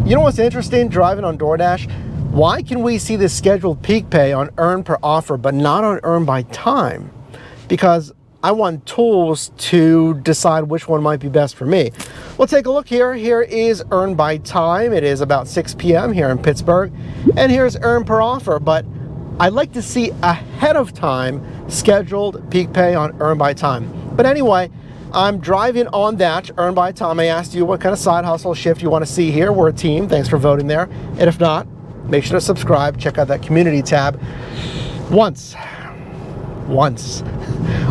You know what's interesting driving on DoorDash? Why can we see the scheduled peak pay on earn per offer, but not on earn by time? Because I want tools to decide which one might be best for me. We'll take a look here. Here is earn by time. It is about 6 p.m. here in Pittsburgh. And here's earn per offer, but I'd like to see ahead of time scheduled peak pay on earn by time. But anyway, I'm driving on that earn by time. I asked you what kind of side hustle shift you want to see here. We're a team. Thanks for voting there. And if not, make sure to subscribe. Check out that community tab. Once.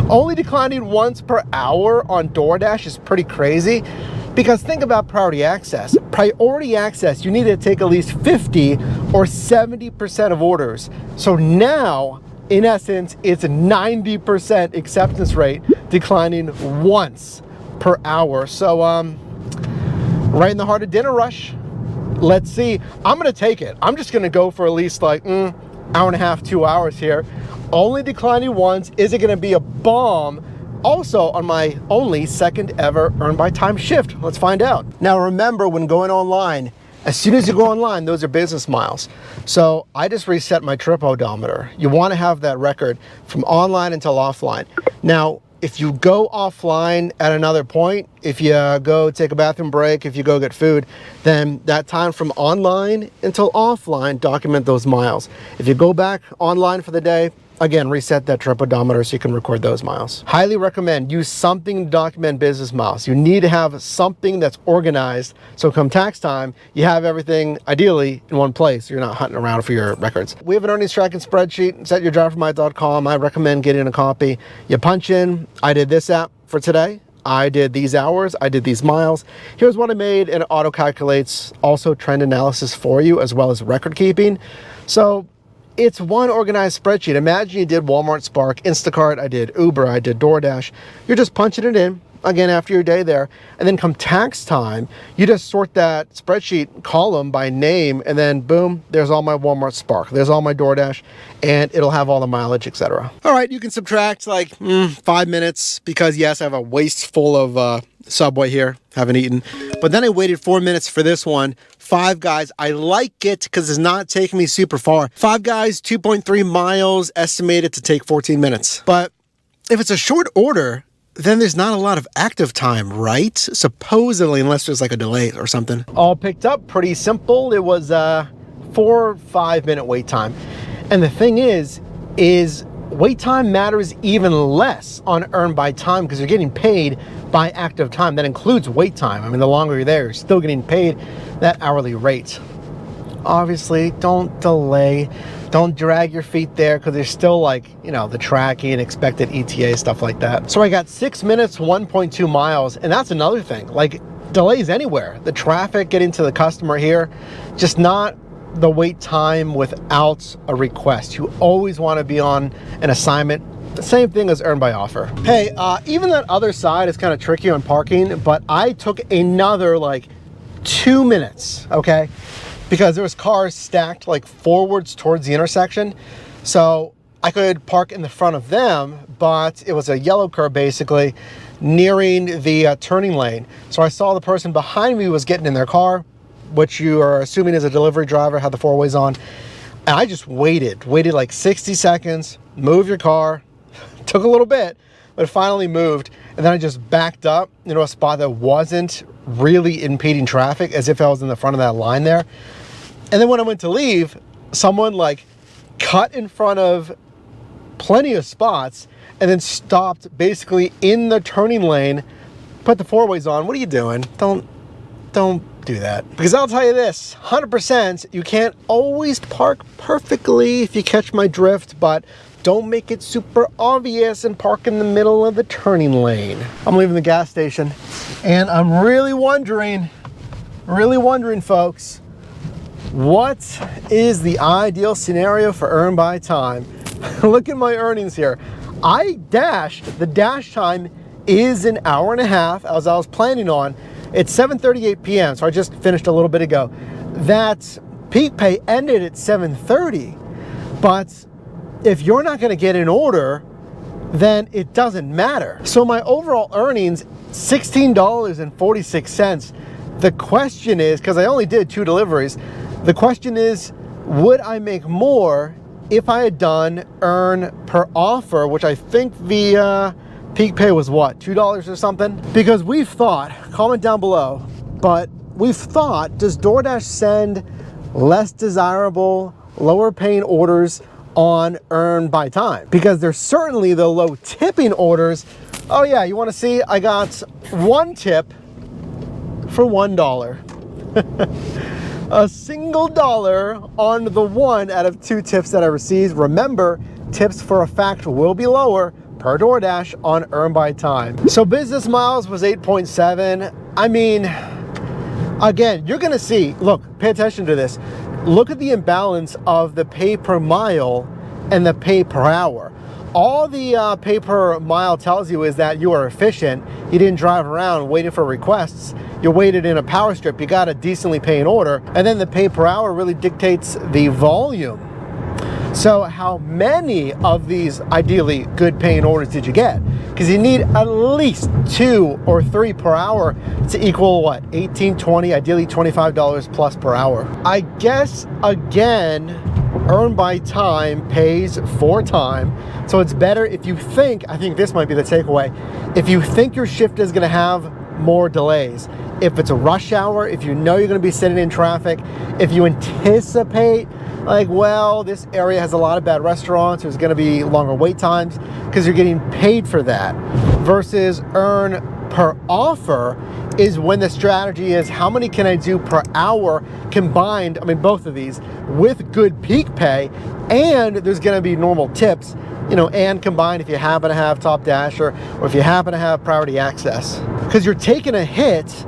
Only declining once per hour on DoorDash is pretty crazy, because think about priority access. Priority access, you need to take at least 50 or 70% of orders. So now, in essence, it's a 90% acceptance rate, declining once per hour. So, right in the heart of dinner rush. Let's see. I'm gonna take it. I'm just gonna go for at least like hour and a half, 2 hours here. Only declining once. Is it gonna be a bomb? Also on my only second ever earn by time shift. Let's find out. Now remember, when going online, as soon as you go online, those are business miles. So I just reset my trip odometer. You want to have that record from online until offline. Now, if you go offline at another point, if you go take a bathroom break, if you go get food, then that time from online until offline, document those miles. If you go back online for the day, again, reset that trip odometer so you can record those miles. Highly recommend use something to document business miles. You need to have something that's organized, so come tax time, you have everything ideally in one place. You're not hunting around for your records. We have an earnings tracking spreadsheet. It's at yourdriverformiles.com. I recommend getting a copy. You punch in, I did this app for today. I did these hours, I did these miles. Here's what I made, and it auto calculates also trend analysis for you as well as record keeping. So it's one organized spreadsheet. Imagine you did Walmart, Spark, Instacart, I did Uber, I did DoorDash. You're just punching it in, again, after your day there. And then come tax time, you just sort that spreadsheet column by name, and then boom, there's all my Walmart, Spark. There's all my DoorDash, and it'll have all the mileage, etc. All right, you can subtract like 5 minutes, because yes, I have a waist full of Subway here, haven't eaten. But then I waited 4 minutes for this one. Five Guys, I like it because it's not taking me super far. Five Guys, 2.3 miles, estimated to take 14 minutes. But if it's a short order, then there's not a lot of active time, right? Supposedly, unless there's like a delay or something. All picked up, pretty simple. It was 4 or 5 minute wait time. And the thing is wait time matters even less on earn by time, because you're getting paid by active time. That includes wait time. I mean, the longer you're there, you're still getting paid that hourly rate. Obviously, don't delay. Don't drag your feet there, because there's still like, you know, the tracking, expected ETA, stuff like that. So I got 6 minutes, 1.2 miles. And that's another thing, like delays anywhere. The traffic getting to the customer here, just not the wait time without a request. You always want to be on an assignment. The same thing as earn by offer. Hey, even that other side is kind of tricky on parking, but I took another like 2 minutes, okay? Because there was cars stacked like forwards towards the intersection. So I could park in the front of them, but it was a yellow curb basically, nearing the turning lane. So I saw the person behind me was getting in their car, which you are assuming is a delivery driver, had the four ways on. And I just waited like 60 seconds, move your car. Took a little bit, but it finally moved. And then I just backed up into a spot that wasn't really impeding traffic, as if I was in the front of that line there. And then when I went to leave, someone like cut in front of plenty of spots and then stopped basically in the turning lane, put the four ways on. What are you doing? Don't do that. Because I'll tell you this, 100%, you can't always park perfectly, if you catch my drift, but don't make it super obvious and park in the middle of the turning lane. I'm leaving the gas station, and I'm really wondering, folks, what is the ideal scenario for earn by time? Look at my earnings here. I dashed, the dash time is an hour and a half, as I was planning on. It's 7:38 p.m., so I just finished a little bit ago. That peak pay ended at 7:30, but if you're not going to get an order, then it doesn't matter. So my overall earnings, $16.46. The question is, because I only did 2 deliveries, the question is, would I make more if I had done earn per offer, which I think the peak pay was what, $2 or something? Because we've thought, comment down below, but we've thought, does DoorDash send less desirable, lower paying orders on earn by time? Because there's certainly the low tipping orders. Oh yeah, you want to see? I got 1 tip for $1. A single dollar on the 1 out of 2 tips that I received. Remember, tips for a fact will be lower per DoorDash on earn by time. So business miles was 8.7. I mean, again, you're gonna see, look, pay attention to this. Look at the imbalance of the pay per mile and the pay per hour. All the pay per mile tells you is that you are efficient. You didn't drive around waiting for requests. You waited in a power strip. You got a decently paying order. And then the pay per hour really dictates the volume. So how many of these ideally good paying orders did you get? Because you need at least 2 or 3 per hour to equal what? 18, 20, ideally $25 plus per hour. I guess, again, earn by time pays for time. So it's better if you think, I think this might be the takeaway, if you think your shift is gonna have more delays, if it's a rush hour, if you know you're gonna be sitting in traffic, if you anticipate like, well, this area has a lot of bad restaurants, there's gonna be longer wait times, because you're getting paid for that. Versus earn per offer is when the strategy is, how many can I do per hour combined, I mean, both of these, with good peak pay, and there's gonna be normal tips, you know, and combined if you happen to have Top Dash or if you happen to have priority access. Because you're taking a hit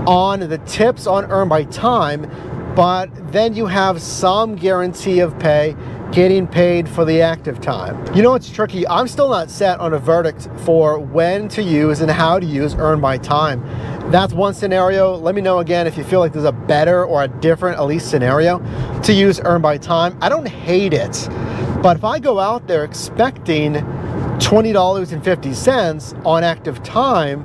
on the tips on earn by time, but then you have some guarantee of pay getting paid for the active time. You know what's tricky? I'm still not set on a verdict for when to use and how to use earn by time. That's one scenario. Let me know again if you feel like there's a better or a different, at least, scenario to use earn by time. I don't hate it, but if I go out there expecting $20.50 on active time,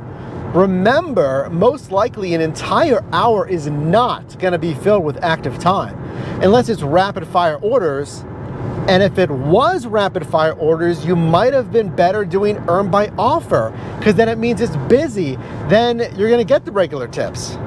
remember, most likely an entire hour is not going to be filled with active time unless it's rapid fire orders. And if it was rapid fire orders, you might have been better doing earn by offer, because then it means it's busy. Then you're going to get the regular tips.